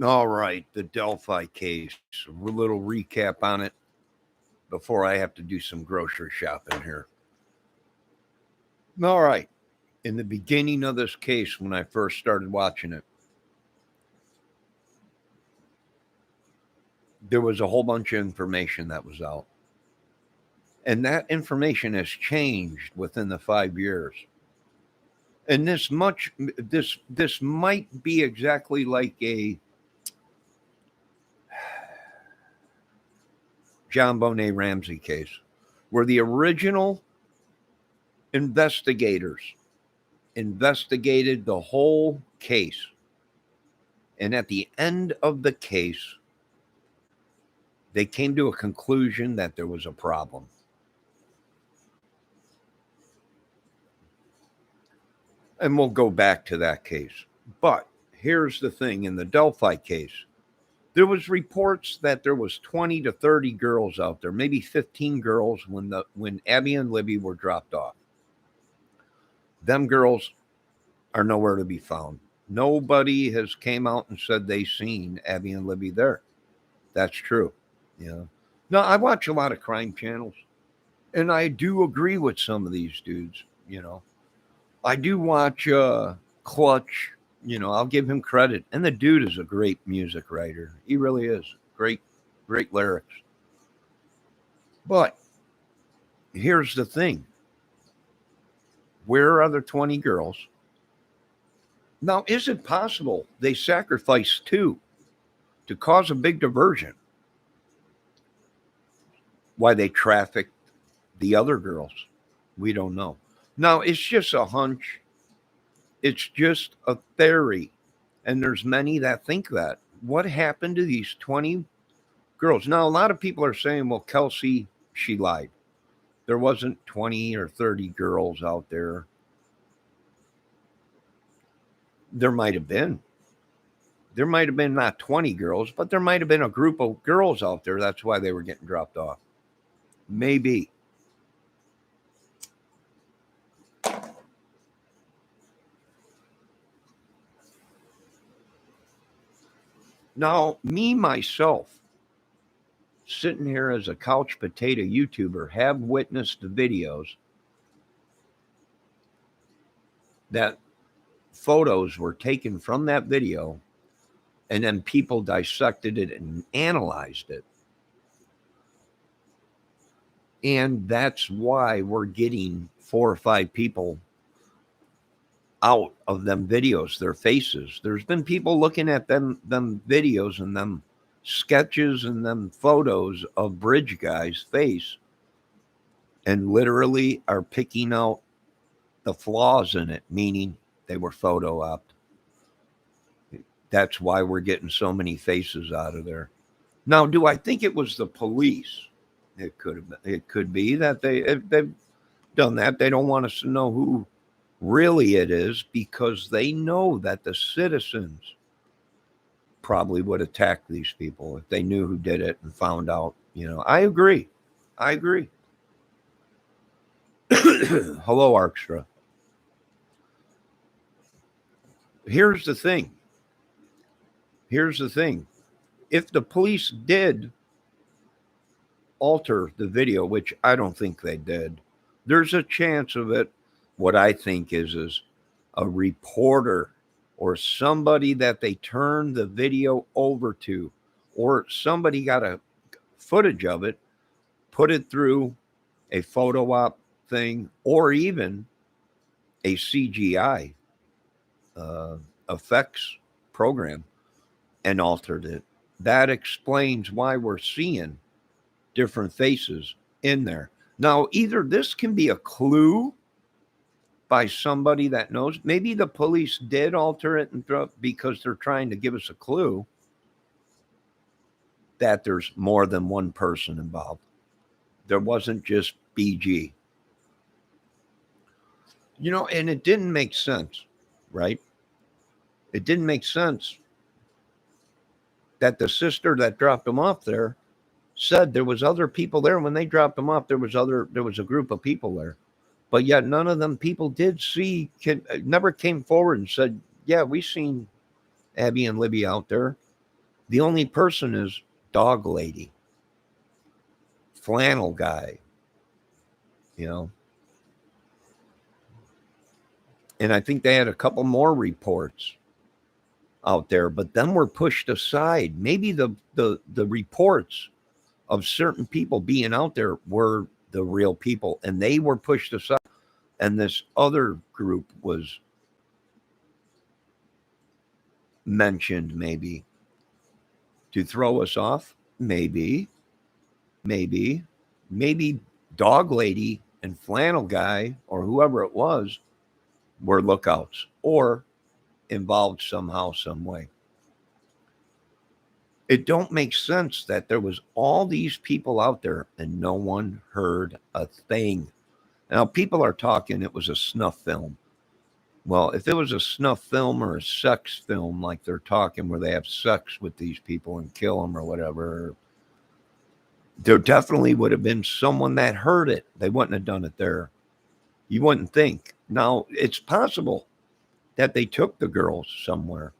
All right, the Delphi case. A little recap on it before I have to do some grocery shopping here. All right, in the beginning of this case, when I first started watching it, there was a whole bunch of information that was out. And that information has changed within the 5 years. And this might be exactly like a John Bonet Ramsey case, where the original investigators investigated the whole case. And at the end of the case, they came to a conclusion that there was a problem. And we'll go back to that case. But here's the thing, in the Delphi case, there was reports that there was 20 to 30 girls out there, maybe 15 girls when Abby and Libby were dropped off. Them girls are nowhere to be found. Nobody has came out and said they seen Abby and Libby there. That's true. Yeah. Now, I watch a lot of crime channels, and I do agree with some of these dudes. I do watch Clutch. I'll give him credit. And the dude is a great music writer. He really is. Great, great lyrics. But here's the thing. Where are the 20 girls? Now, is it possible they sacrificed two to cause a big diversion? Why they trafficked the other girls, we don't know. Now, it's just a hunch. It's just a theory. And there's many that think that. What happened to these 20 girls? Now, a lot of people are saying, well, Kelsey, she lied. There wasn't 20 or 30 girls out there. There might have been. There might have been not 20 girls, but there might have been a group of girls out there. That's why they were getting dropped off. Maybe. Now, me, myself, sitting here as a couch potato YouTuber, have witnessed the videos that photos were taken from that video, and then people dissected it and analyzed it. And that's why we're getting 4 or 5 people out of them videos, their faces. There's been people looking at them videos and them sketches and them photos of bridge guys' face and literally are picking out the flaws in it, meaning they were photo opped. That's why we're getting so many faces out of there. Now, do I think it was the police? It could be that they've done that. They don't want us to know who really it is, because they know that the citizens probably would attack these people if they knew who did it and found out. I agree. Hello, Arkstra. Here's the thing. If the police did alter the video, which I don't think they did, there's a chance of it. What I think is a reporter or somebody that they turned the video over to, or somebody got a footage of it, put it through a photo op thing, or even a CGI effects program, and altered it. That explains why we're seeing different faces in there. Now, either this can be a clue by somebody that knows. Maybe the police did alter it because they're trying to give us a clue that there's more than one person involved. There wasn't just BG. And it didn't make sense, right? It didn't make sense that the sister that dropped them off there said there was other people there. When they dropped them off, there was a group of people there. But yet none of them people never came forward and said, yeah, we seen Abby and Libby out there. The only person is dog lady, flannel guy, you know. And I think they had a couple more reports out there, but then were pushed aside. Maybe the reports of certain people being out there were the real people, and they were pushed aside. And this other group was mentioned, maybe to throw us off. Maybe, maybe, maybe dog lady and flannel guy or whoever it was were lookouts or involved somehow, some way. It don't make sense that there was all these people out there and no one heard a thing. Now people are talking it was a snuff film. Well, if it was a snuff film or a sex film, like they're talking where they have sex with these people and kill them or whatever, there definitely would have been someone that heard it. They wouldn't have done it there. You wouldn't think. Now, it's possible that they took the girls somewhere,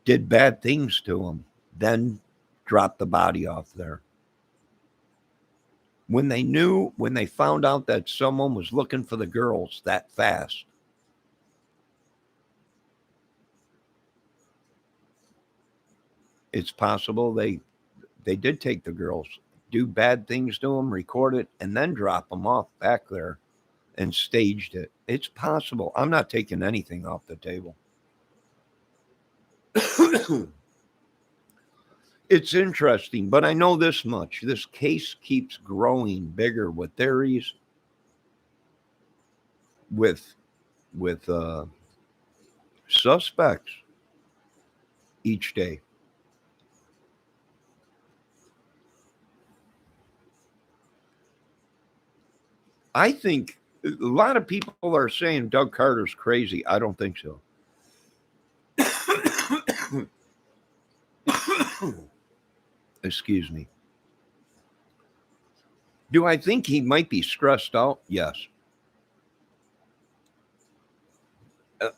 did bad things to them, then dropped the body off there. When they found out that someone was looking for the girls that fast, it's possible they did take the girls, do bad things to them, record it, and then drop them off back there and staged it. It's possible. I'm not taking anything off the table. It's interesting, but I know this much. This case keeps growing bigger with theories, with suspects each day. I think a lot of people are saying Doug Carter's crazy. I don't think so. Excuse me. Do I think he might be stressed out? Yes.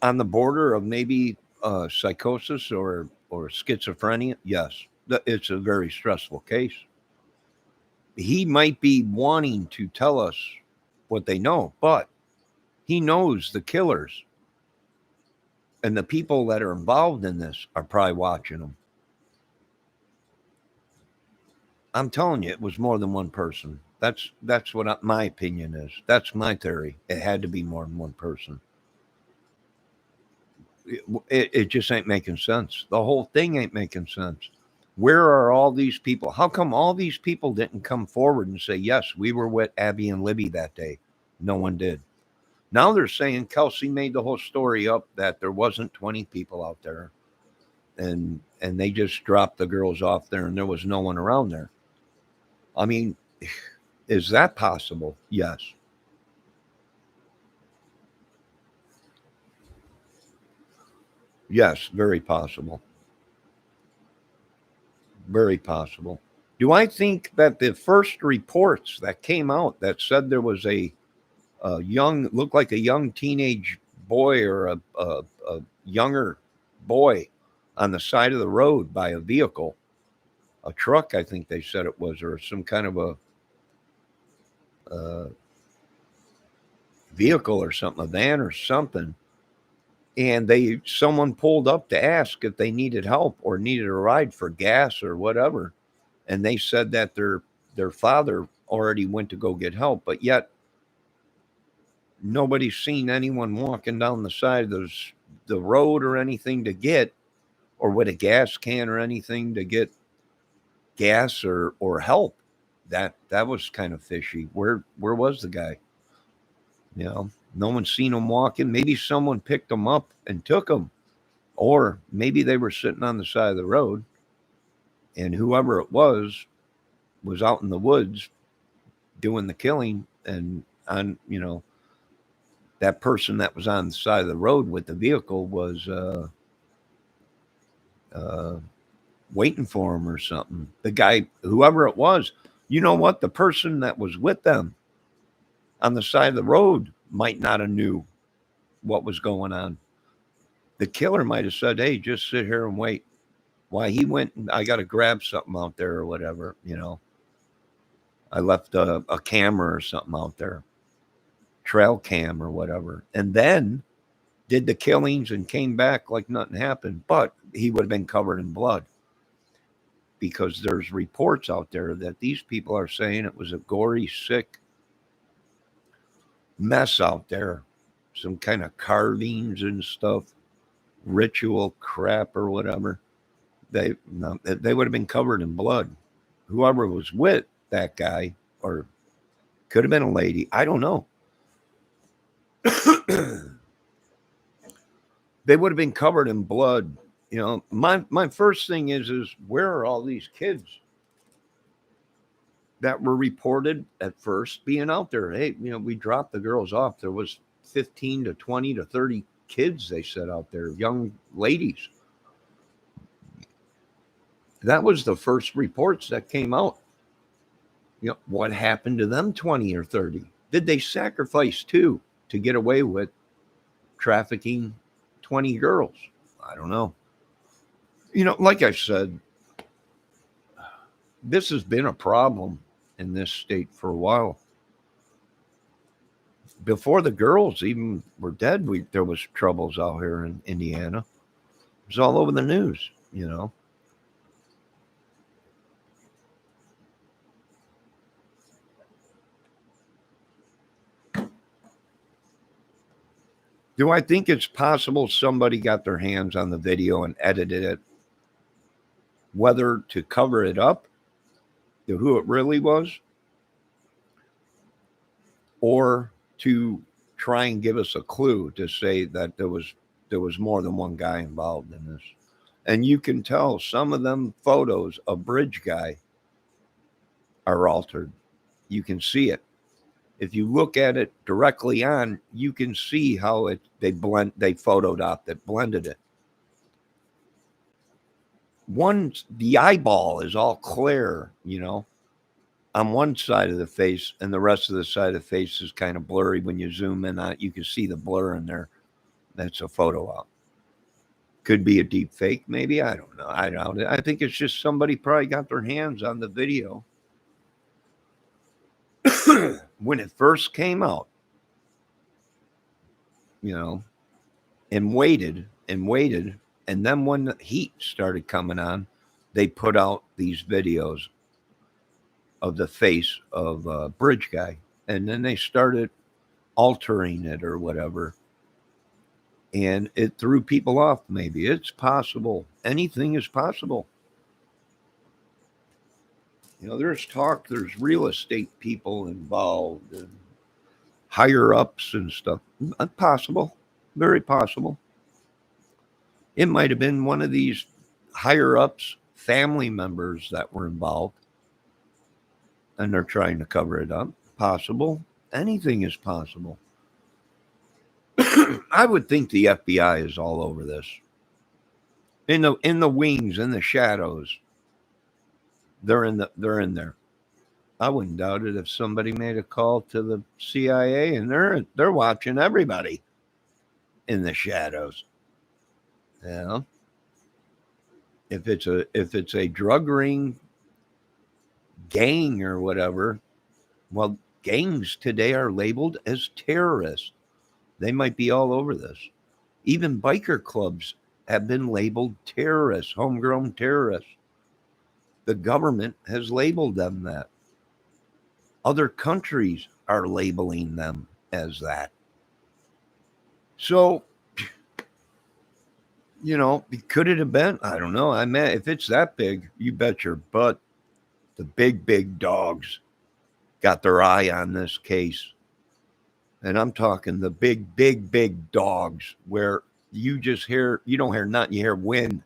On the border of maybe psychosis or schizophrenia? Yes. It's a very stressful case. He might be wanting to tell us what they know, but he knows the killers and the people that are involved in this are probably watching him. I'm telling you, it was more than one person. That's what my opinion is. That's my theory. It had to be more than one person. It just ain't making sense. The whole thing ain't making sense. Where are all these people? How come all these people didn't come forward and say, yes, we were with Abby and Libby that day? No one did. Now they're saying Kelsey made the whole story up that there wasn't 20 people out there and they just dropped the girls off there and there was no one around there. I mean, is that possible? Yes. Yes, very possible. Very possible. Do I think that the first reports that came out that said there was a young, looked like a young teenage boy or a younger boy on the side of the road by a vehicle, a truck, I think they said it was, or some kind of a vehicle or something, a van or something. And someone pulled up to ask if they needed help or needed a ride for gas or whatever. And they said that their father already went to go get help, but yet nobody's seen anyone walking down the side of the road or anything to get, or with a gas can or anything to get gas or help. That was kind of fishy. Where was the guy? You know, no one's seen him walking. Maybe someone picked him up and took him, or maybe they were sitting on the side of the road, and whoever it was out in the woods doing the killing, and on that person that was on the side of the road with the vehicle was uh, waiting for him or something. The guy, whoever it was, you know what? The person that was with them on the side of the road might not have knew what was going on. The killer might have said, "Hey, just sit here and wait." Why he went, I got to grab something out there or whatever, I left a camera or something out there, trail cam or whatever, and then did the killings and came back like nothing happened. But he would have been covered in blood because there's reports out there that these people are saying it was a gory, sick mess out there. Some kind of carvings and stuff, ritual crap or whatever. They would have been covered in blood. Whoever was with that guy, or could have been a lady, I don't know. They would have been covered in blood. My first thing is where are all these kids that were reported at first being out there? Hey, we dropped the girls off. There was 15 to 20 to 30 kids, they said, out there, young ladies. That was the first reports that came out. What happened to them 20 or 30? Did they sacrifice too to get away with trafficking 20 girls? I don't know. Like I said, this has been a problem in this state for a while. Before the girls even were dead, there was troubles out here in Indiana. It was all over the news. Do I think it's possible somebody got their hands on the video and edited it, whether to cover it up to who it really was, or to try and give us a clue to say that there was more than one guy involved in this? And you can tell some of them photos of Bridge Guy are altered. You can see it. If you look at it directly on, you can see how they photoed out that blended it. The eyeball is all clear, on one side of the face, and the rest of the side of the face is kind of blurry. When you zoom in on it, you can see the blur in there. That's a photo op. Could be a deep fake, maybe. I don't know. I doubt it. I think it's just somebody probably got their hands on the video when it first came out, and waited. And then when the heat started coming on, they put out these videos of the face of Bridge Guy. And then they started altering it or whatever. And it threw people off, maybe. It's possible. Anything is possible. There's talk, there's real estate people involved and higher ups and stuff. Possible. Very possible. It might have been one of these higher ups, family members that were involved, and they're trying to cover it up. Possible. Anything is possible. I would think the FBI is all over this. In the wings, in the shadows. They're in there. I wouldn't doubt it if somebody made a call to the CIA and they're watching everybody in the shadows. If it's a drug ring gang or whatever, well, gangs today are labeled as terrorists. They might be all over this. Even biker clubs have been labeled terrorists, homegrown terrorists. The government has labeled them that. Other countries are labeling them as that. So, could it have been? I don't know. If it's that big, you bet your butt the big dogs got their eye on this case. And I'm talking the big dogs where you don't hear nothing, you hear wind.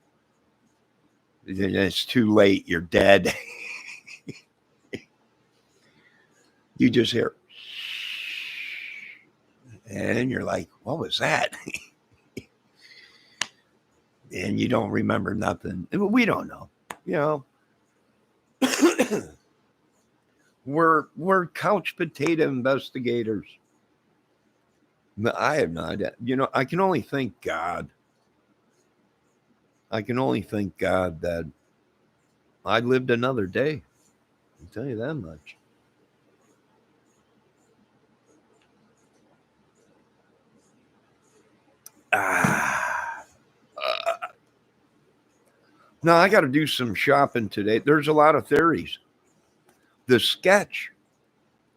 It's too late, you're dead. You just hear, and you're like, what was that? And you don't remember nothing. We don't know, We're couch potato investigators. I have no idea. I can only thank God I can only thank God that I lived another day. I'll tell you that much. Ah. No, I got to do some shopping today. There's a lot of theories. The sketch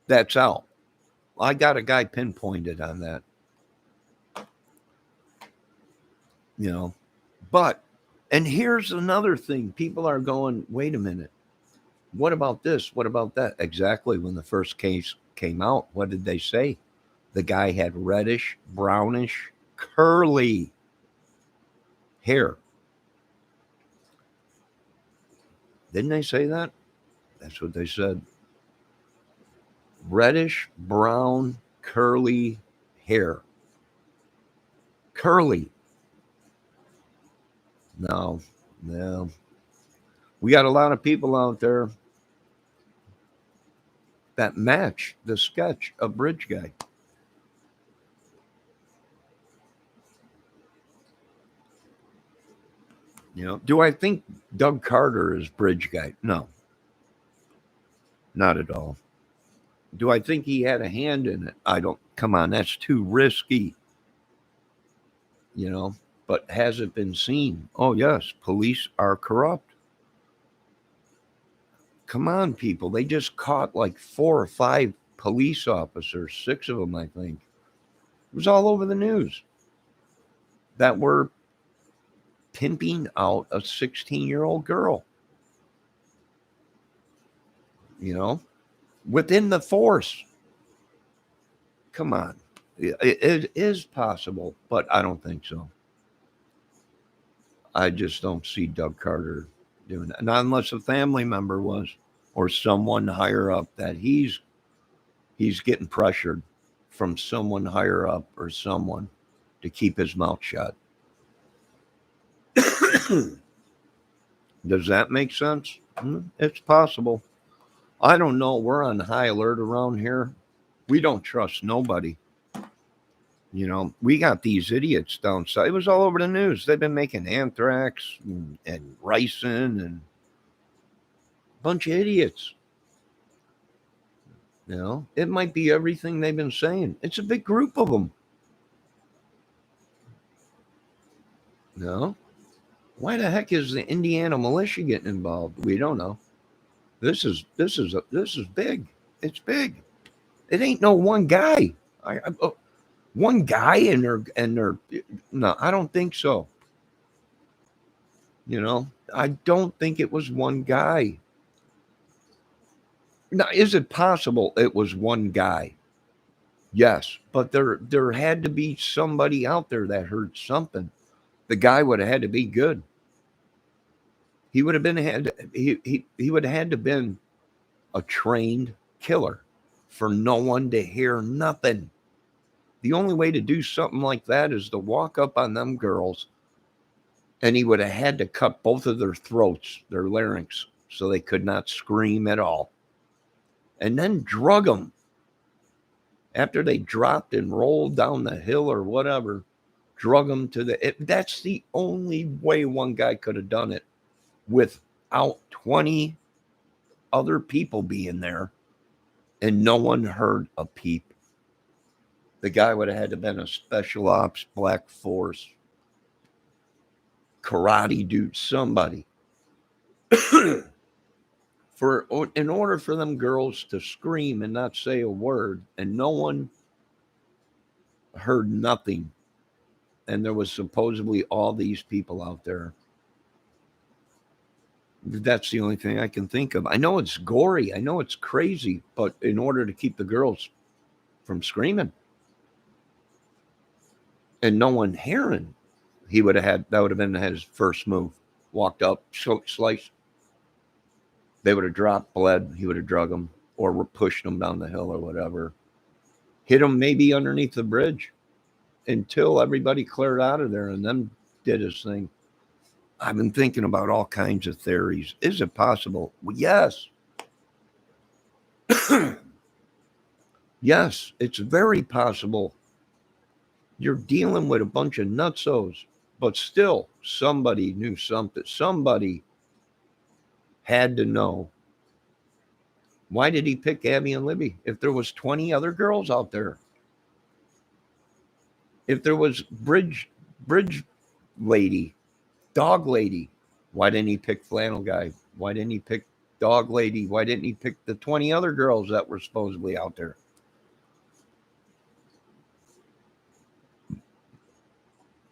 that's out, I got a guy pinpointed on that, you know. But, and here's another thing people are going, wait a minute. What about this? What about that? Exactly. When the first case came out, what did they say? The guy had reddish, brownish, curly hair. Didn't they say that? That's what they said. Reddish, brown, curly hair. Curly. No, no. We got a lot of people out there that match the sketch of Bridge Guy. You know, do I think Doug Carter is Bridge Guy? No, not at all. Do I think he had a hand in it? I don't. Come on, that's too risky, you know. But has it been seen? Oh, yes, police are corrupt. Come on, people. They just caught like 4 or 5 police officers, 6 of them, I think. It was all over the news that were pimping out a 16-year-old girl, you know, within the force. Come on. It is possible, but I don't think so. I just don't see Doug Carter doing that. Not unless a family member was or someone higher up that he's getting pressured from someone higher up or someone to keep his mouth shut. Does that make sense? It's possible. I don't know. We're on high alert around here. We don't trust nobody. You know, we got these idiots down south. It was all over the news. They've been making anthrax and ricin and a bunch of idiots. You know, it might be everything they've been saying. It's a big group of them. You know, why the heck is the Indiana militia getting involved? We don't know. This is big. It's big. It ain't no one guy. One guy and they're no. I don't think so. You know, I don't think it was one guy. Now, is it possible it was one guy? Yes, but there had to be somebody out there that heard something. The guy would have had to be good. He would have been had he would have had to been a trained killer for no one to hear nothing. The only way to do something like that is to walk up on them girls, and he would have had to cut both of their throats, their larynx, so they could not scream at all, and then drug them after they dropped and rolled down the hill or whatever. Drug them to that's the only way one guy could have done it without 20 other people being there and no one heard a peep. The guy would have had to been a special ops black force karate dude, somebody. For in order for them girls to scream and not say a word, and no one heard nothing, and there was supposedly all these people out there. That's the only thing I can think of. I know it's gory, I know it's crazy, but in order to keep the girls from screaming and no one hearing, he would have had that would have been his first move. Walked up, slice. They would have dropped, bled. He would have drug them or were pushing them down the hill or whatever. Hit them maybe underneath the bridge until everybody cleared out of there and then did his thing. I've been thinking about all kinds of theories. Is it possible? Well, yes. Yes, it's very possible. You're dealing with a bunch of nutsos. But still, somebody knew something. Somebody had to know. Why did he pick Abby and Libby? If there was 20 other girls out there, if there was bridge lady, dog lady, why didn't he pick flannel guy? Why didn't he pick dog lady? Why didn't he pick the 20 other girls that were supposedly out there?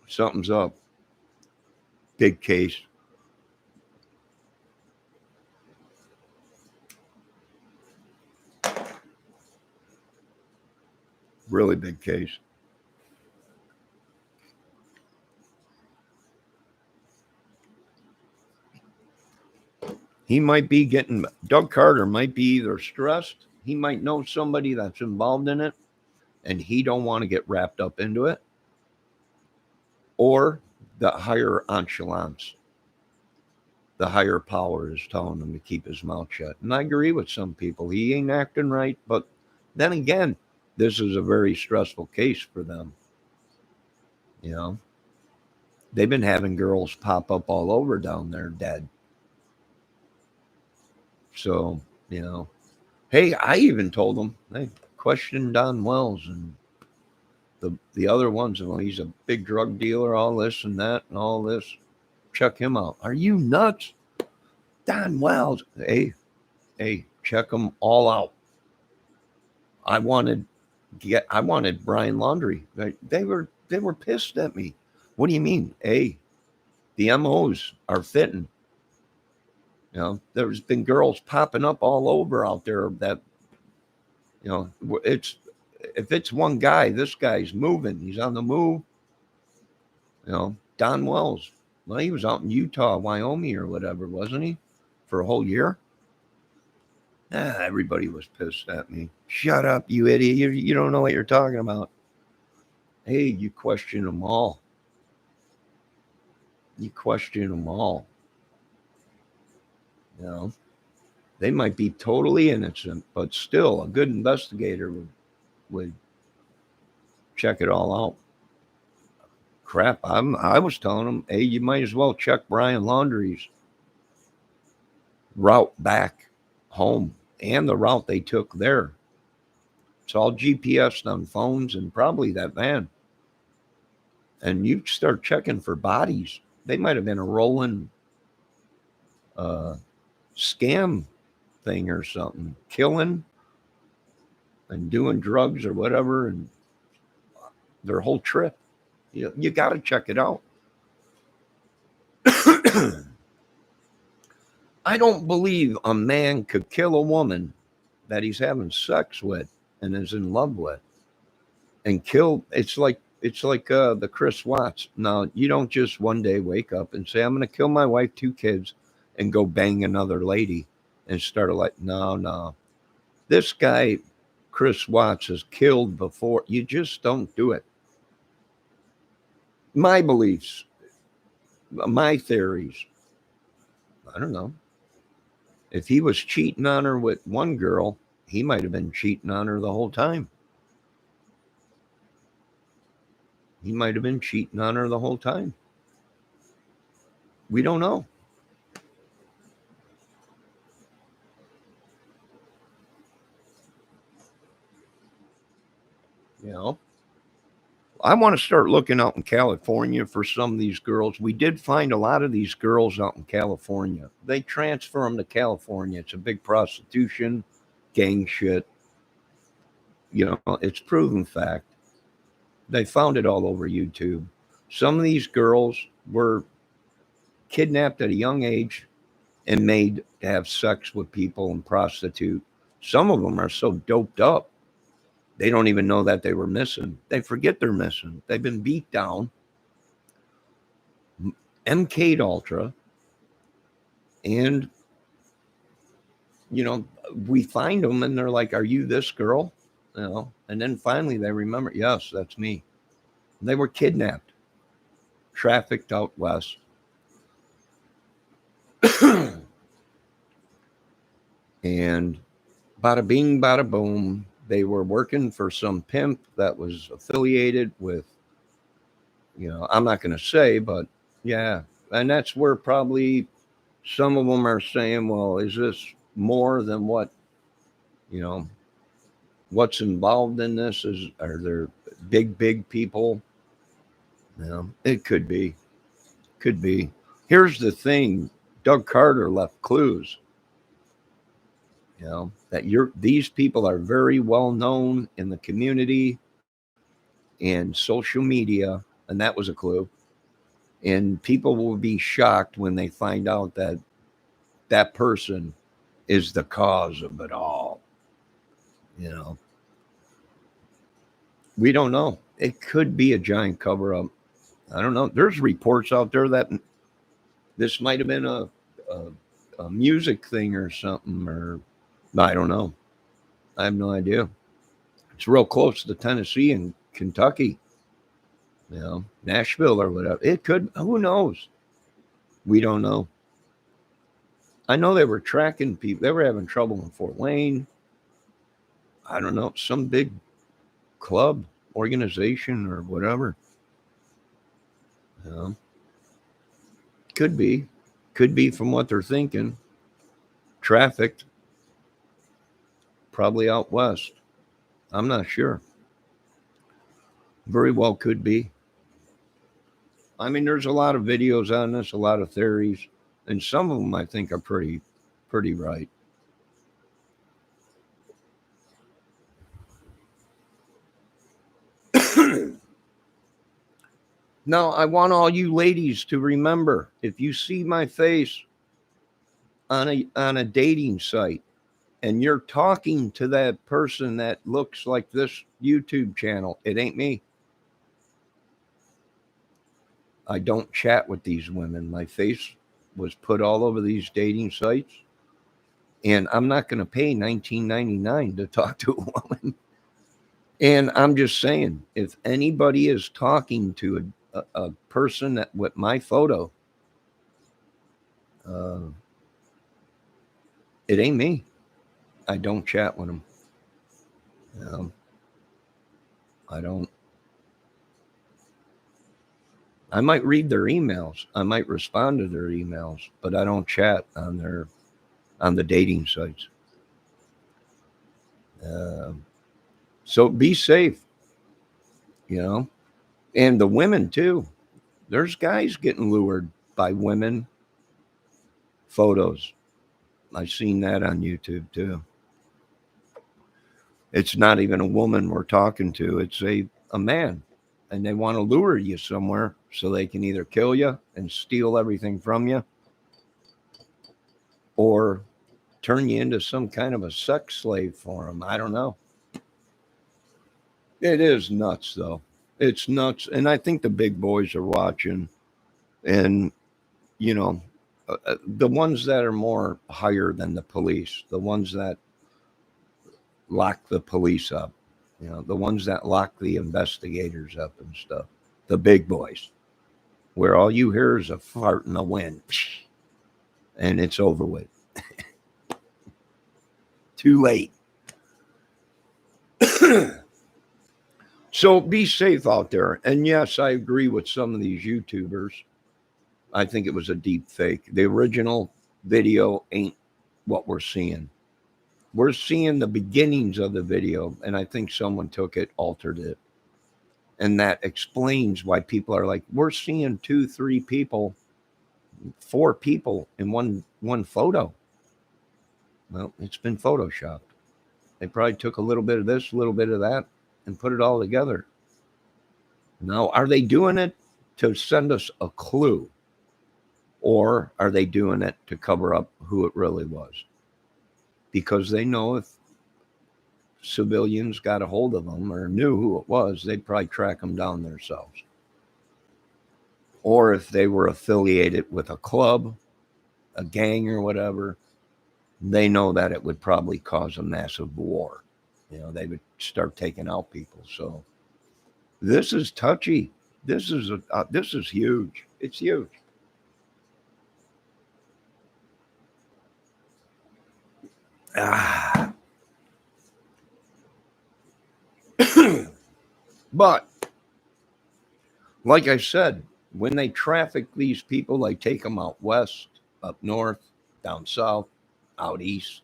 Something's up. Big case. Really big case. He might be getting, Doug Carter might be either stressed, he might know somebody that's involved in it, and he don't want to get wrapped up into it, or the higher echelons, the higher power is telling him to keep his mouth shut. And I agree with some people. He ain't acting right, but then again, this is a very stressful case for them. You know, they've been having girls pop up all over down there dead. So, hey, I even told them, hey, question Don Wells and the other ones. Well, he's a big drug dealer, all this and that and all this. Check him out. Are you nuts? Don Wells. Hey, check them all out. I wanted Brian Laundrie. They were pissed at me. What do you mean? Hey, the MOs are fitting. There's been girls popping up all over out there that, it's, if it's one guy, this guy's moving. He's on the move. Don Wells. Well, he was out in Utah, Wyoming, or whatever, wasn't he? For a whole year. Everybody was pissed at me. Shut up, you idiot. You don't know what you're talking about. Hey, you question them all. You question them all. They might be totally innocent, but still, a good investigator would check it all out. Crap, I was telling them, hey, you might as well check Brian Laundrie's route back home and the route they took there. It's all GPS on phones and probably that van. And you start checking for bodies. They might have been a rolling scam thing or something, killing and doing drugs or whatever, and their whole trip. You got to check it out. I don't believe a man could kill a woman that he's having sex with and is in love with, and kill. It's like the Chris Watts. Now, you don't just one day wake up and say, I'm going to kill my wife, 2 kids, and go bang another lady and start like, no. This guy, Chris Watts, has killed before. You just don't do it. My beliefs, my theories. I don't know. If he was cheating on her with one girl, he might have been cheating on her the whole time. He might have been cheating on her the whole time. We don't know. I want to start looking out in California for some of these girls. We did find a lot of these girls out in California. They transfer them to California. It's a big prostitution, gang shit. It's proven fact. They found it all over YouTube. Some of these girls were kidnapped at a young age and made to have sex with people and prostitute. Some of them are so doped up, they don't even know that they were missing. They forget they're missing. They've been beat down, MK'd ultra, and, we find them and they're like, are you this girl? And then finally they remember, yes, that's me. They were kidnapped, trafficked out west. And bada bing, bada boom. They were working for some pimp that was affiliated with I'm not going to say, but yeah. And that's where probably some of them are saying, well, is this more than you know, what's involved in this? Are there big people? It could be. Could be. Here's the thing. Doug Carter left clues, that these people are very well known in the community and social media, and that was a clue. And people will be shocked when they find out that that person is the cause of it all. You know, we don't know. It could be a giant cover up. I don't know. There's reports out there that this might have been a music thing or something, or I don't know. I have no idea. It's real close to Tennessee and Kentucky, Nashville or whatever. It could, who knows? We don't know. I know they were tracking people. They were having trouble in Fort Wayne. I don't know, some big club, organization, or whatever. Um, could be. Could be from what they're thinking. Trafficked, probably out west. I'm not sure. Very well could be. I mean, there's a lot of videos on this, a lot of theories, and some of them I think are pretty right. Now, I want all you ladies to remember, if you see my face on a dating site and you're talking to that person that looks like this YouTube channel, it ain't me. I don't chat with these women. My face was put all over these dating sites, and I'm not going to pay $19.99 to talk to a woman. And I'm just saying, if anybody is talking to a person that with my photo, uh, it ain't me. I don't chat with them. I don't. I might read their emails. I might respond to their emails, but I don't chat on the dating sites. So be safe, and the women too. There's guys getting lured by women photos. I've seen that on YouTube too. It's not even a woman we're talking to. It's a man, and they want to lure you somewhere so they can either kill you and steal everything from you, or turn you into some kind of a sex slave for them. I don't know. It is nuts, though. It's nuts. And I think the big boys are watching. And, you know, the ones that are more higher than the police, the ones that lock the police up, the ones that lock the investigators up and stuff, the big boys, where all you hear is a fart in the wind and it's over with. Too late. So be safe out there. And yes, I agree with some of these YouTubers. I think it was a deep fake. The original video ain't what we're seeing. We're seeing the beginnings of the video, and I think someone took it, altered it. And that explains why people are like, we're seeing 2, 3 people, 4 people in one photo. Well, it's been photoshopped. They probably took a little bit of this, a little bit of that, and put it all together. Now, are they doing it to send us a clue? Or are they doing it to cover up who it really was? Because they know if civilians got a hold of them or knew who it was, they'd probably track them down themselves. Or if they were affiliated with a club, a gang or whatever, they know that it would probably cause a massive war. They would start taking out people. So this is touchy. This is huge. It's huge. But Like I said, when they traffic these people, they take them out west, up north, down south, out east.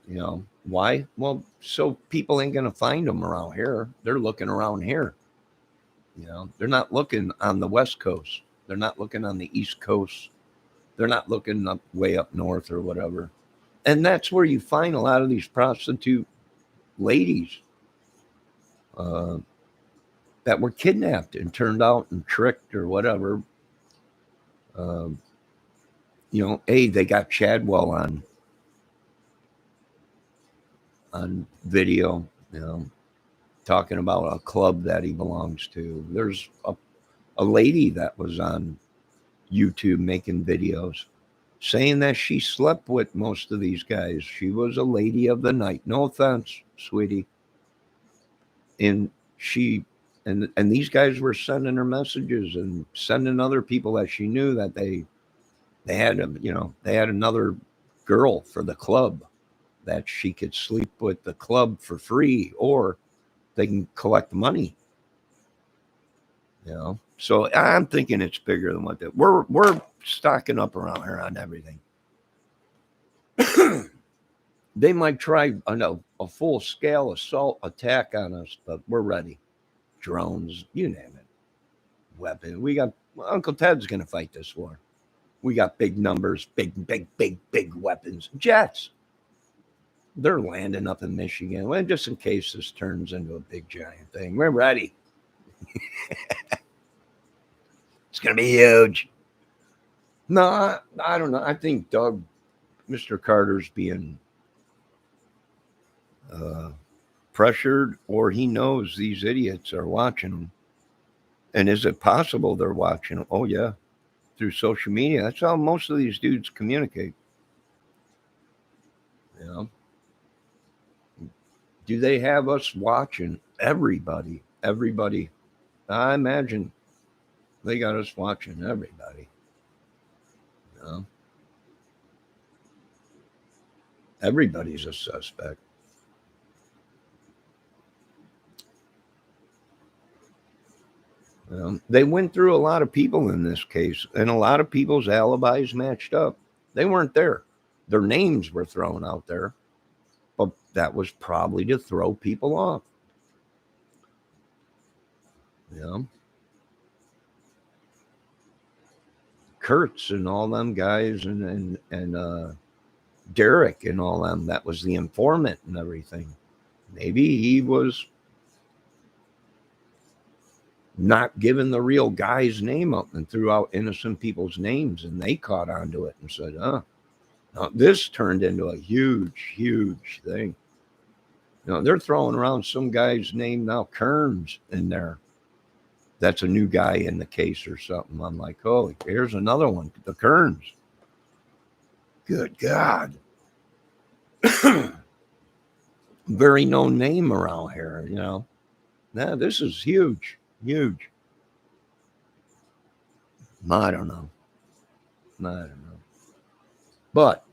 You know, why? Well, so people ain't going to find them around here. They're looking around here. You know, they're not looking on the west coast. They're not looking on the east coast. They're not looking up way up north or whatever. And that's where you find a lot of these prostitute ladies uh, that were kidnapped and turned out and tricked or whatever. Um, you know, they got Chadwell on video, you know, talking about a club that he belongs to. There's a lady that was on YouTube making videos saying that she slept with most of these guys. She was a lady of the night. No offense, sweetie. And she and these guys were sending her messages and sending other people that she knew that they had a, you know, they had another girl for the club that she could sleep with the club for free, or they can collect money. You know, so I'm thinking it's bigger than what that. We're stocking up around here on everything. They might try a full scale assault attack on us, but we're ready. Drones, you name it. Weapon. We got Uncle Ted's going to fight this war. We got big numbers, big weapons, jets. They're landing up in Michigan. Well, just in case this turns into a big giant thing, we're ready. It's going to be huge. No, I don't know. I think Mr. Carter's being pressured, or he knows these idiots are watching him. And is it possible they're watching him? Oh, yeah, through social media. That's how most of these dudes communicate. You know? Do they have us watching? Everybody. I imagine they got us watching everybody. You know? Everybody's a suspect. They went through a lot of people in this case, and a lot of people's alibis matched up. They weren't there. Their names were thrown out there, but that was probably to throw people off. You know? Kurtz and all them guys, and Derek and all them. That was the informant and everything. Maybe he was not giving the real guy's name up and threw out innocent people's names, and they caught onto it and said, now this turned into a huge thing. They're throwing around some guy's name now, Kearns, in there. That's a new guy in the case or something. I'm like, oh, here's another one, the Kearns. Good God. Very known name around here, Now, this is huge. I don't know. But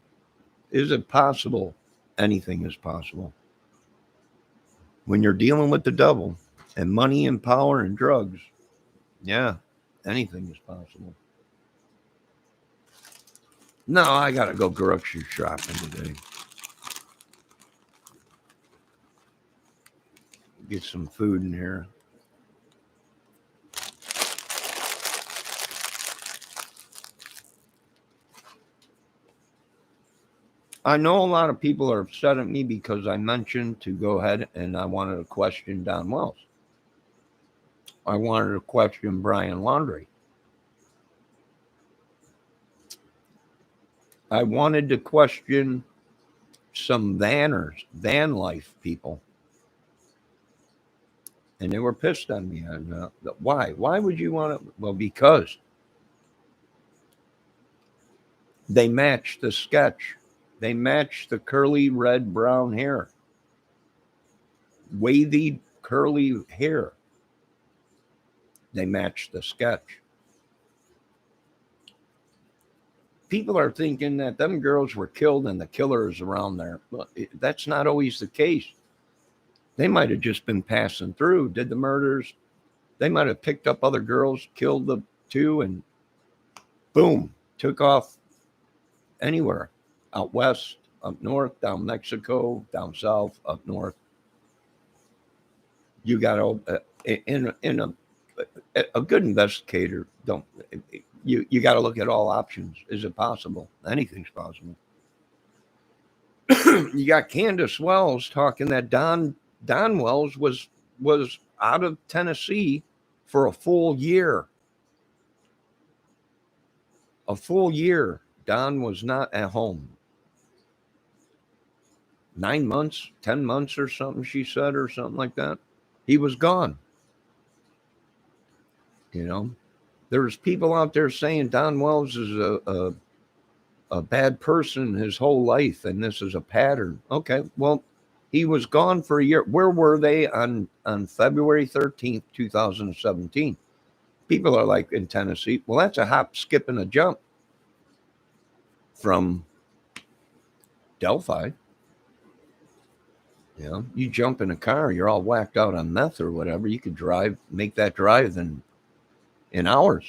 is it possible? Anything is possible. When you're dealing with the devil and money and power and drugs, yeah, anything is possible. No, I got to go grocery shopping today. Get some food in here. I know a lot of people are upset at me because I mentioned to go ahead and I wanted to question Don Wells. I wanted to question Brian Laundrie. I wanted to question some van life people. And they were pissed on me. Why? Why would you want to? Well, because they matched the sketch. They matched the curly red brown hair. Wavy curly hair. They matched the sketch. People are thinking that them girls were killed and the killer is around there. But that's not always the case. They might have just been passing through, did the murders, They might have picked up other girls, killed the two, and boom, took off anywhere. Out west, up north, down Mexico, down south, up north. You got to, in a good investigator, don't, you got to look at all options. Is it possible? Anything's possible. You got Candace Wells talking that Don Wells was out of Tennessee for a full year. A full year. Don was not at home. 9 months, 10 months or something, she said, or something like that. He was gone. You know, there's people out there saying Don Wells is a bad person his whole life, and this is a pattern. Okay, well, he was gone for a year. Where were they on February 13th, 2017? People are like, in Tennessee. Well, that's a hop, skip, and a jump from Delphi. You know, you jump in a car, you're all whacked out on meth or whatever. You could make that drive in hours.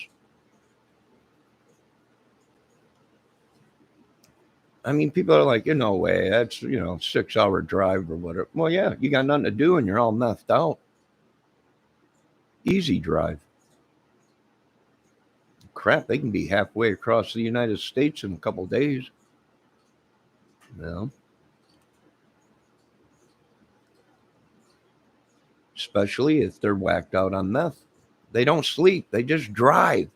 I mean, people are like, no way, that's, 6-hour drive or whatever. Well, yeah, you got nothing to do and you're all methed out. Easy drive. Crap, they can be halfway across the United States in a couple days. Especially if they're whacked out on meth. They don't sleep, they just drive.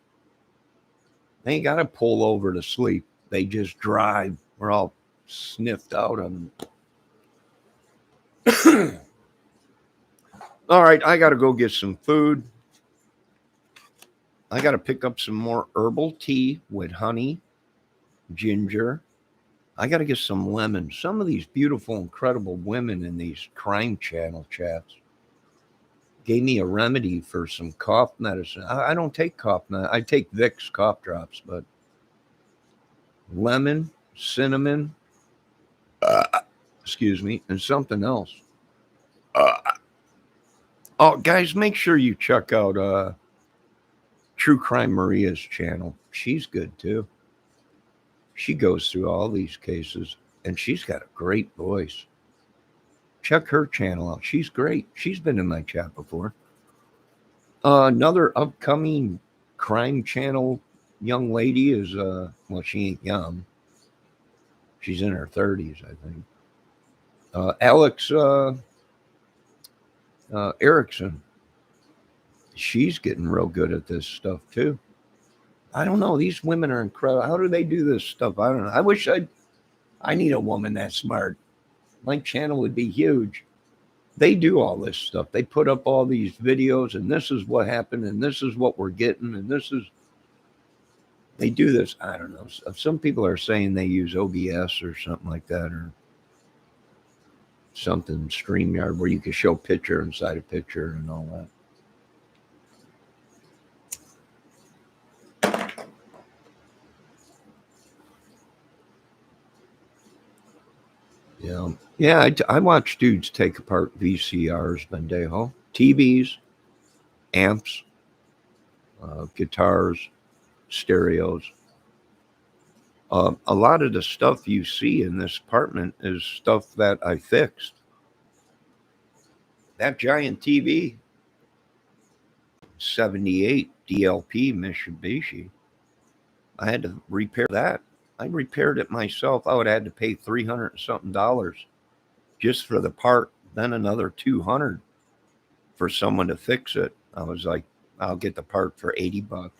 They ain't got to pull over to sleep. They just drive. We're all sniffed out on. All right, I got to go get some food. I got to pick up some more herbal tea with honey, ginger. I got to get some lemon. Some of these beautiful, incredible women in these crime channel chats gave me a remedy for some cough medicine. I don't take cough medicine. I take Vicks cough drops, but lemon, cinnamon, excuse me, and something else. Oh, guys, make sure you check out True Crime Maria's channel. She's good too. She goes through all these cases, and she's got a great voice. Check her channel out. She's great. She's been in my chat before. Another upcoming crime channel young lady is, well, she ain't young. She's in her 30s, I think. Alex Erickson. She's getting real good at this stuff too. I don't know. These women are incredible. How do they do this stuff? I don't know. I wish I need a woman that smart. My channel would be huge. They do all this stuff. They put up all these videos, and this is what happened, and this is what we're getting, and they do this. I don't know. Some people are saying they use OBS or something like that, or something, StreamYard, where you can show picture inside a picture and all that. Yeah. I watch dudes take apart VCRs, Bendejo, TVs, amps, guitars, stereos. A lot of the stuff you see in this apartment is stuff that I fixed. That giant TV, 78 DLP Mitsubishi, I had to repair that. I repaired it myself. I would have had to pay $300 and something just for the part, then another $200 for someone to fix it. I was like, I'll get the part for $80.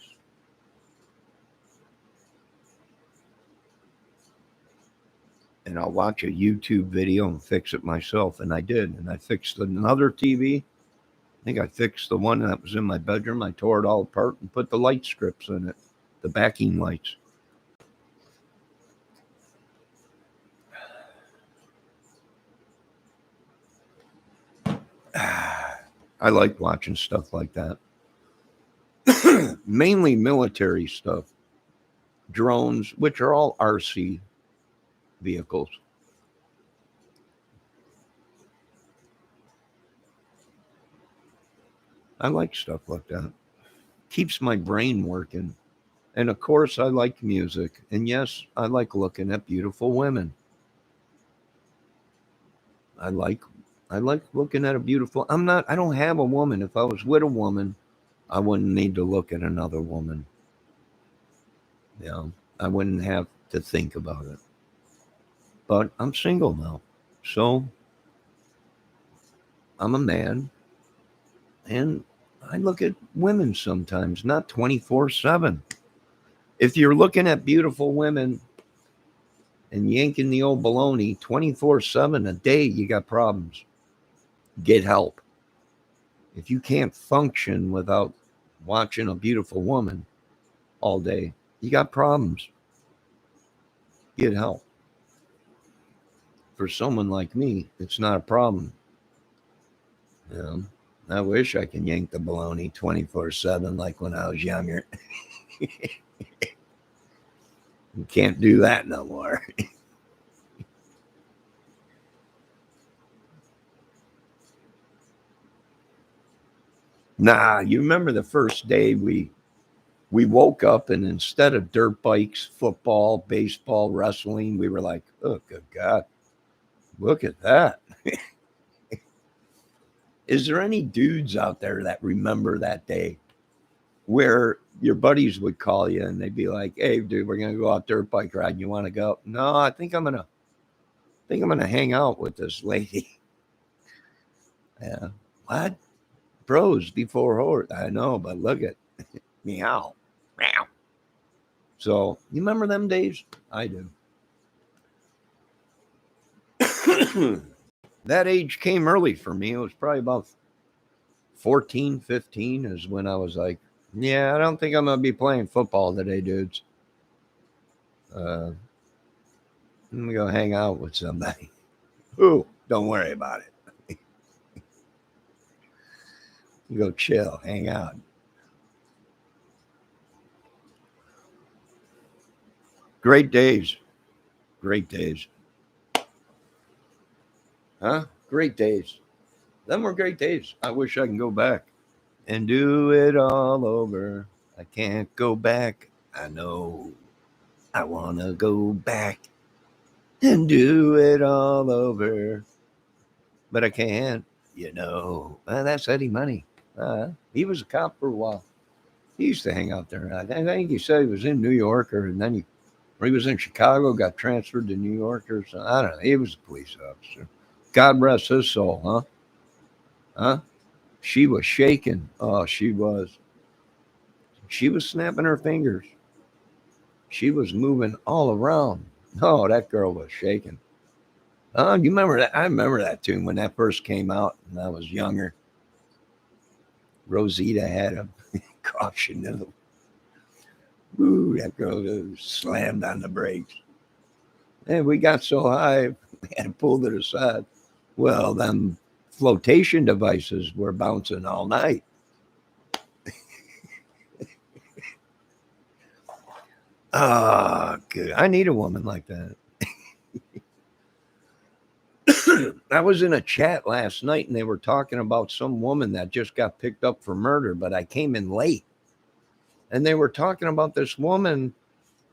And I'll watch a YouTube video and fix it myself. And I did. And I fixed another TV. I think I fixed the one that was in my bedroom. I tore it all apart and put the light strips in it, the backing lights. I like watching stuff like that. Mainly military stuff. Drones, which are all RC vehicles. I like stuff like that. Keeps my brain working. And of course, I like music. And yes, I like looking at beautiful women. I like I like looking at a beautiful. I don't have a woman. If I was with a woman, I wouldn't need to look at another woman. You know, I wouldn't have to think about it. But I'm single now. So I'm a man and I look at women sometimes, not 24/7. If you're looking at beautiful women and yanking the old baloney 24/7 a day, you got problems. Get help. If you can't function without watching a beautiful woman all day, you got problems. Get help. For someone like me, it's not a problem. You know, I wish I could yank the baloney 24/7 like when I was younger. You can't do that no more. Nah, you remember the first day we woke up and instead of dirt bikes, football, baseball, wrestling, we were like, oh good God, look at that. Is there any dudes out there that remember that day where your buddies would call you and they'd be like, hey dude, we're gonna go out dirt bike riding. You wanna go? No, I think I'm gonna hang out with this lady. Yeah. What? Bros before horse. I know, but look at meow. Meow. So you remember them days? I do. That age came early for me. It was probably about 14, 15 is when I was like, yeah, I don't think I'm going to be playing football today, dudes. I'm going to go hang out with somebody. Ooh, don't worry about it. You go chill, hang out. Great days. Great days. Huh? Great days. Them were great days. I wish I can go back and do it all over. I can't go back. I know. I want to go back and do it all over. But I can't, you know. That's Eddie Money. He was a cop for a while. He used to hang out there. I think he said he was in New York, or he was in Chicago, got transferred to New York, or something. I don't know. He was a police officer. God rest his soul, huh? Huh? She was shaking. Oh, she was. She was snapping her fingers. She was moving all around. Oh, that girl was shaking. Oh, you remember that? I remember that tune when that first came out, and I was younger. Rosita had a caution in the. Ooh, that girl slammed on the brakes. And we got so high, we had to pull to the side. Well, them flotation devices were bouncing all night. Ah, good. I need a woman like that. I was in a chat last night and they were talking about some woman that just got picked up for murder, but I came in late. And they were talking about this woman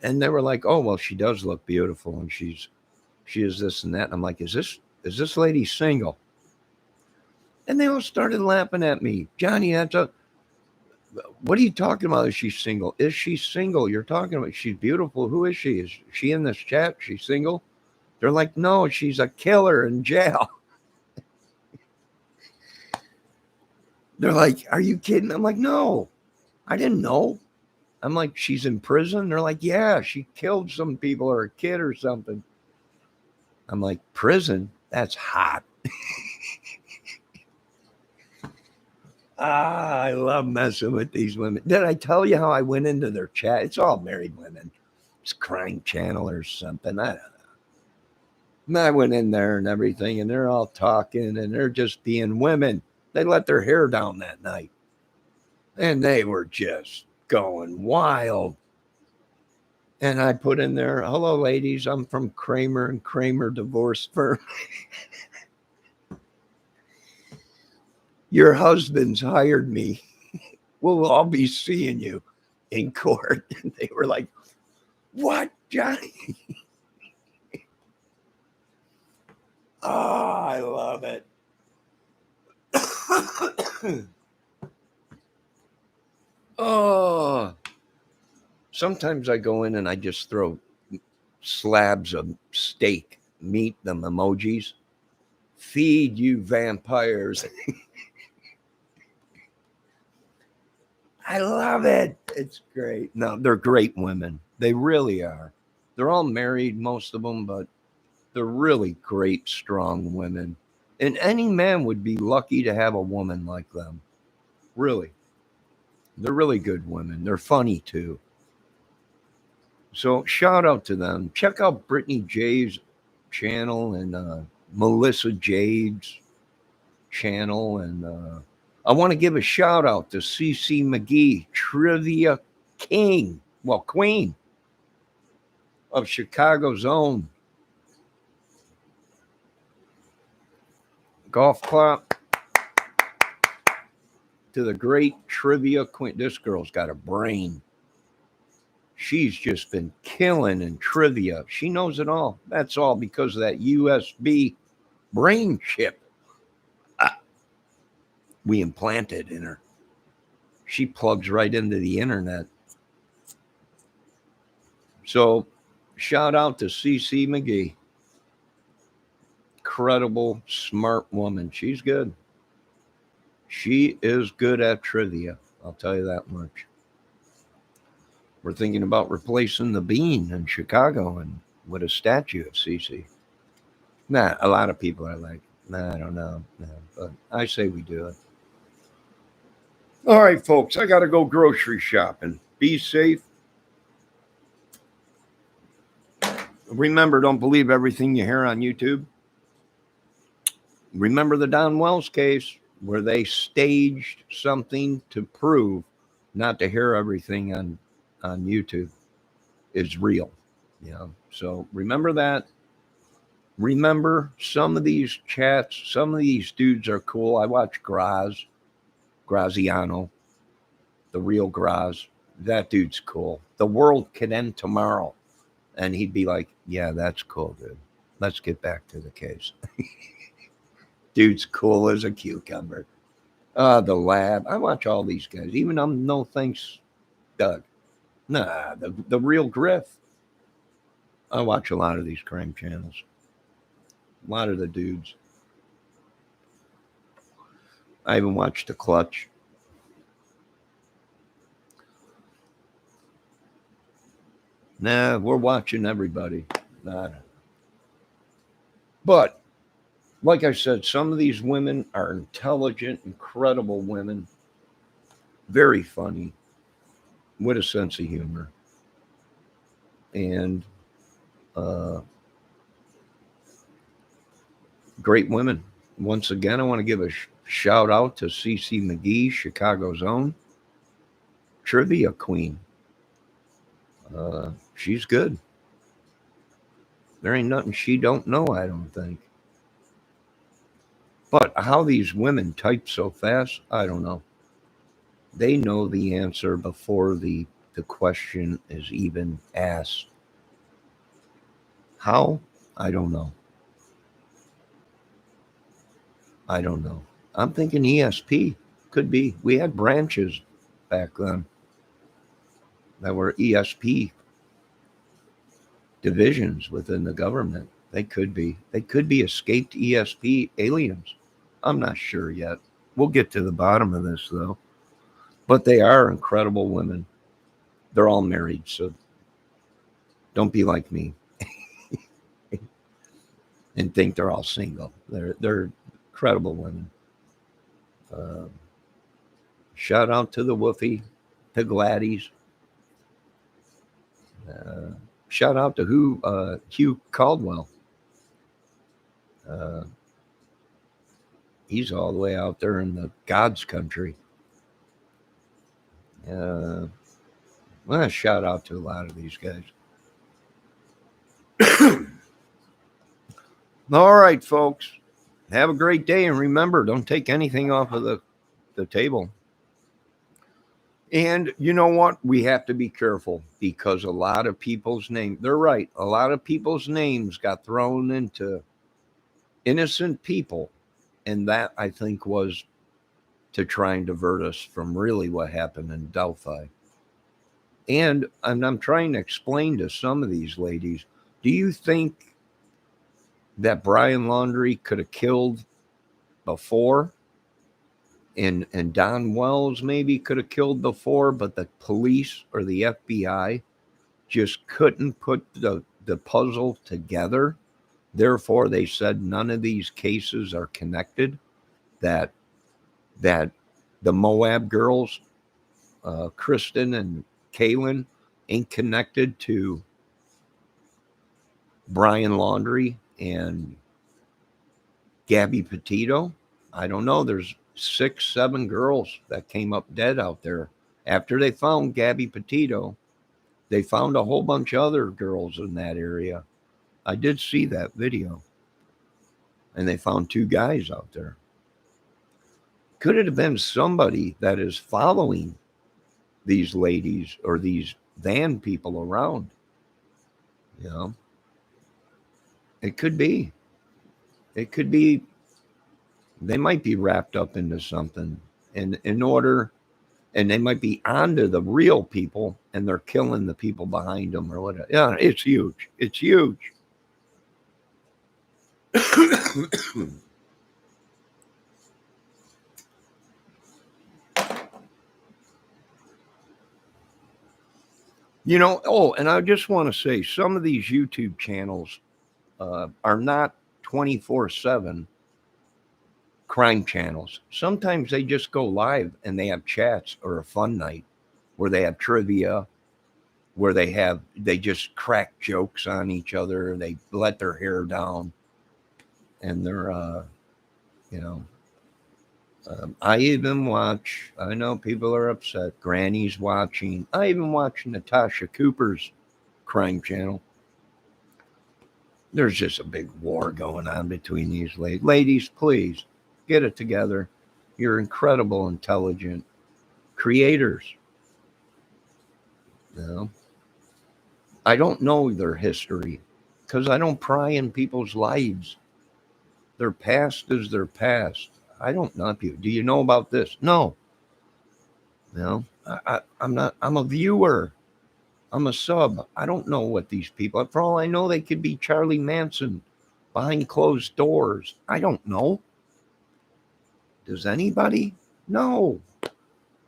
and they were like, "Oh, well, she does look beautiful and she is this and that." And I'm like, "Is this lady single?" And they all started laughing at me. Johnny, what are you talking about? Is she single? Is she single? You're talking about she's beautiful. Who is she? Is she in this chat? She's single? They're like, no, she's a killer in jail. They're like, are you kidding? I'm like, no, I didn't know. I'm like, she's in prison. They're like, yeah, she killed some people or a kid or something. I'm like, prison? That's hot. I love messing with these women. Did I tell you how I went into their chat? It's all married women. It's Crime Channel or something. I don't know. And I went in there and everything, and they're all talking and they're just being women. They let their hair down that night. And they were just going wild. And I put in there, hello, ladies. I'm from Kramer and Kramer Divorce Firm. Your husband's hired me. We'll all be seeing you in court. And they were like, what, Johnny? Oh, I love it. Oh, sometimes I go in and I just throw slabs of steak, meat, them emojis. Feed you vampires. I love it. It's great. No, they're great women. They really are. They're all married, most of them, but they're really great, strong women. And any man would be lucky to have a woman like them. Really. They're really good women. They're funny too. So shout out to them. Check out Brittany J's channel and Melissa Jade's channel. And I want to give a shout out to CC McGee, Trivia King, well, Queen of Chicago's own. Golf clap to the great trivia queen. This girl's got a brain. She's just been killing in trivia. She knows it all. That's all because of that USB brain chip we implanted in her. She plugs right into the internet. So shout out to CC McGee. Incredible, smart woman. She's good. She is good at trivia. I'll tell you that much. We're thinking about replacing the Bean in Chicago and with a statue of CC. Nah, a lot of people are like, nah, I don't know. Nah, but I say we do it. All right, folks, I got to go grocery shopping. Be safe. Remember, don't believe everything you hear on YouTube. Remember the Don Wells case where they staged something to prove not to hear everything on YouTube is real. Yeah. So remember that. Remember some of these chats, some of these dudes are cool. I watch Graziano, the real Graz. That dude's cool. The world could end tomorrow. And he'd be like, yeah, that's cool, dude. Let's get back to the case. Dude's cool as a cucumber. The Lab. I watch all these guys. Even No Thanks, Doug. Nah, the real Griff. I watch a lot of these crime channels. A lot of the dudes. I even watched The Clutch. Nah, we're watching everybody. Nah. But, like I said, some of these women are intelligent, incredible women. Very funny. With a sense of humor. And great women. Once again, I want to give a shout out to CC McGee, Chicago's own trivia queen. She's good. There ain't nothing she don't know, I don't think. But how these women type so fast, I don't know. They know the answer before the question is even asked. How? I don't know. I don't know. I'm thinking ESP. Could be. We had branches back then that were ESP divisions within the government. They could be. They could be escaped ESP aliens. I'm not sure yet. We'll get to the bottom of this, though. But they are incredible women. They're all married, so don't be like me and think they're all single. They're incredible women. Shout out to the Woofy, to Gladys. Shout out to Hugh Caldwell. He's all the way out there in the God's country. Well, shout out to a lot of these guys. All right, folks. Have a great day. And remember, don't take anything off of the table. And you know what? We have to be careful because a lot of people's names, they're right. A lot of people's names got thrown into innocent people. And that, I think, was to try and divert us from really what happened in Delphi. And I'm trying to explain to some of these ladies, do you think that Brian Laundrie could have killed before? And Don Wells maybe could have killed before, but the police or the FBI just couldn't put the puzzle together. Therefore, they said none of these cases are connected. That the Moab girls, Kristen and Kaylin, ain't connected to Brian Laundrie and Gabby Petito. I don't know. There's 6, 7 girls that came up dead out there. After they found Gabby Petito, they found a whole bunch of other girls in that area. I did see that video. And they found 2 guys out there. Could it have been somebody that is following these ladies or these van people around? You know, it could be. It could be. They might be wrapped up into something, and they might be onto the real people, and they're killing the people behind them or whatever. Yeah, it's huge. It's huge. You know, and I just want to say some of these YouTube channels are not 24/7 crime channels. Sometimes they just go live and they have chats or a fun night where they have trivia, where they just crack jokes on each other. They let their hair down and they're, you know, I even watch, I know people are upset. Granny's watching. I even watch Natasha Cooper's crime channel. There's just a big war going on between these ladies. Ladies, please get it together. You're incredible, intelligent creators. You know, I don't know their history because I don't pry in people's lives. Their past is their past. I don't know you. Do you know about this? No. No, I'm not. I'm a viewer. I'm a sub. I don't know what these people. For all I know, they could be Charlie Manson behind closed doors. I don't know. Does anybody? No.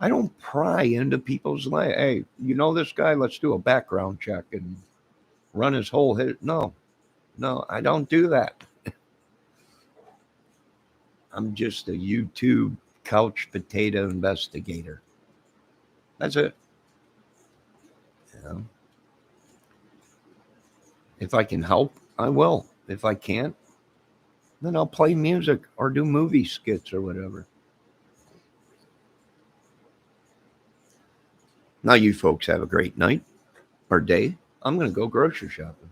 I don't pry into people's life. Hey, you know this guy? Let's do a background check and run his whole hit. No, I don't do that. I'm just a YouTube couch potato investigator. That's it. You know? If I can help, I will. If I can't, then I'll play music or do movie skits or whatever. Now, you folks have a great night or day. I'm going to go grocery shopping.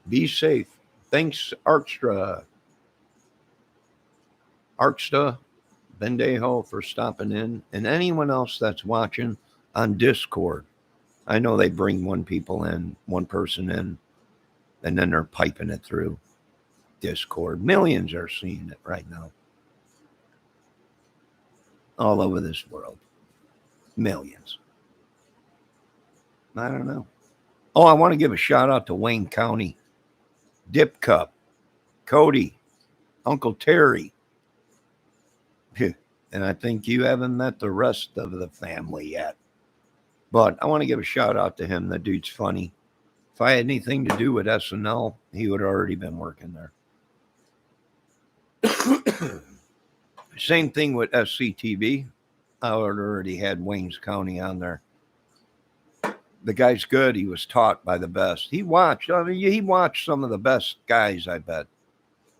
Be safe. Thanks, Arkstra Bendejo, for stopping in, and anyone else that's watching on Discord. I know they bring one person in, and then they're piping it through Discord. Millions are seeing it right now. All over this world. Millions. I don't know. Oh, I want to give a shout out to Wayne County, Dip Cup, Cody, Uncle Terry. And I think you haven't met the rest of the family yet. But I want to give a shout out to him. The dude's funny. If I had anything to do with SNL, he would have already been working there. Same thing with SCTV. I would already had Wayne's County on there. The guy's good. He was taught by the best. He watched some of the best guys, I bet.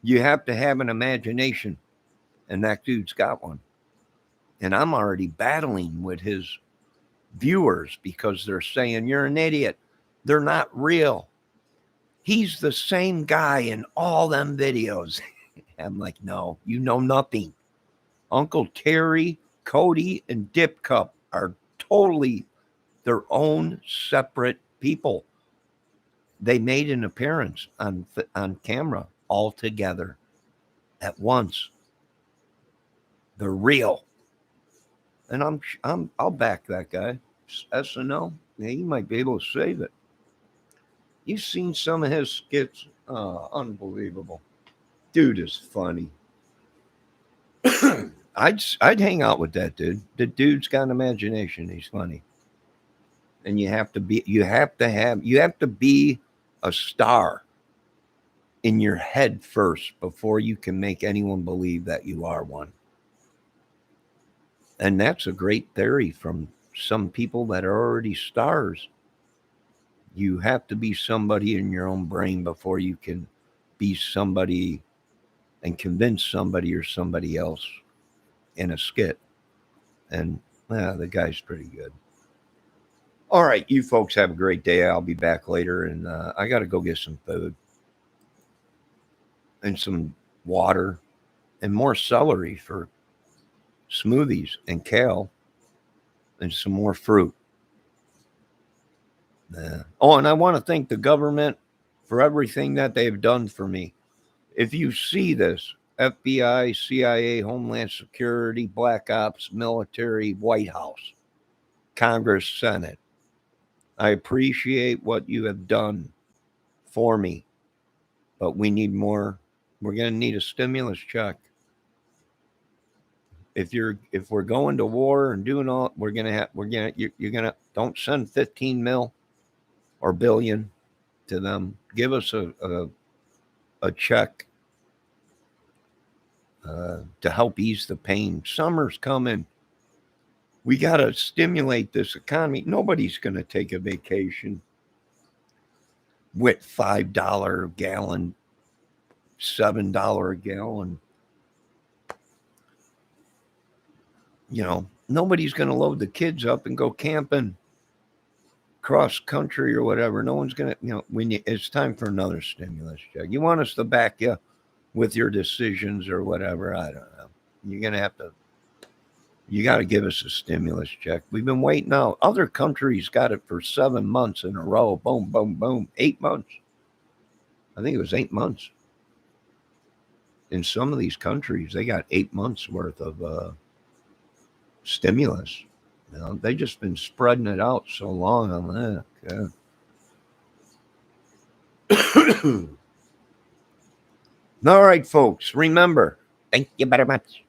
You have to have an imagination, and that dude's got one. And I'm already battling with his viewers because they're saying, you're an idiot. They're not real. He's the same guy in all them videos. I'm like, no, you know nothing. Uncle Terry, Cody, and Dip Cup are totally their own separate people. They made an appearance on camera all together at once. They're real, and I'll back that guy. SNL, yeah, he might be able to save it. You've seen some of his skits, unbelievable. Dude is funny. I'd hang out with that dude. The dude's got an imagination. He's funny, and you have to be a star in your head first before you can make anyone believe that you are one. And that's a great theory from some people that are already stars. You have to be somebody in your own brain before you can be somebody and convince somebody or somebody else in a skit. And the guy's pretty good. All right, you folks have a great day. I'll be back later, and I got to go get some food and some water and more celery for smoothies and kale and some more fruit. Oh, and I want to thank the government for everything that they've done for me. If you see this, FBI, CIA, Homeland Security, Black Ops, military, White House, Congress, Senate, I appreciate what you have done for me, but we need more. We're going to need a stimulus check. If we're going to war and doing all, you're gonna don't send 15 mil or billion to them. Give us a check to help ease the pain. Summer's coming. We got to stimulate this economy. Nobody's going to take a vacation with $5 a gallon, $7 a gallon. Nobody's going to load the kids up and go camping cross country or whatever. No one's going to, it's time for another stimulus check. You want us to back you with your decisions or whatever. I don't know. You're going to have to, you got to give us a stimulus check. We've been waiting out. Other countries got it for 7 months in a row. Boom, boom, boom. 8 months. I think it was 8 months. In some of these countries, they got 8 months worth of stimulus. They just been spreading it out so long on that. Yeah. All right, folks. Remember, thank you very much.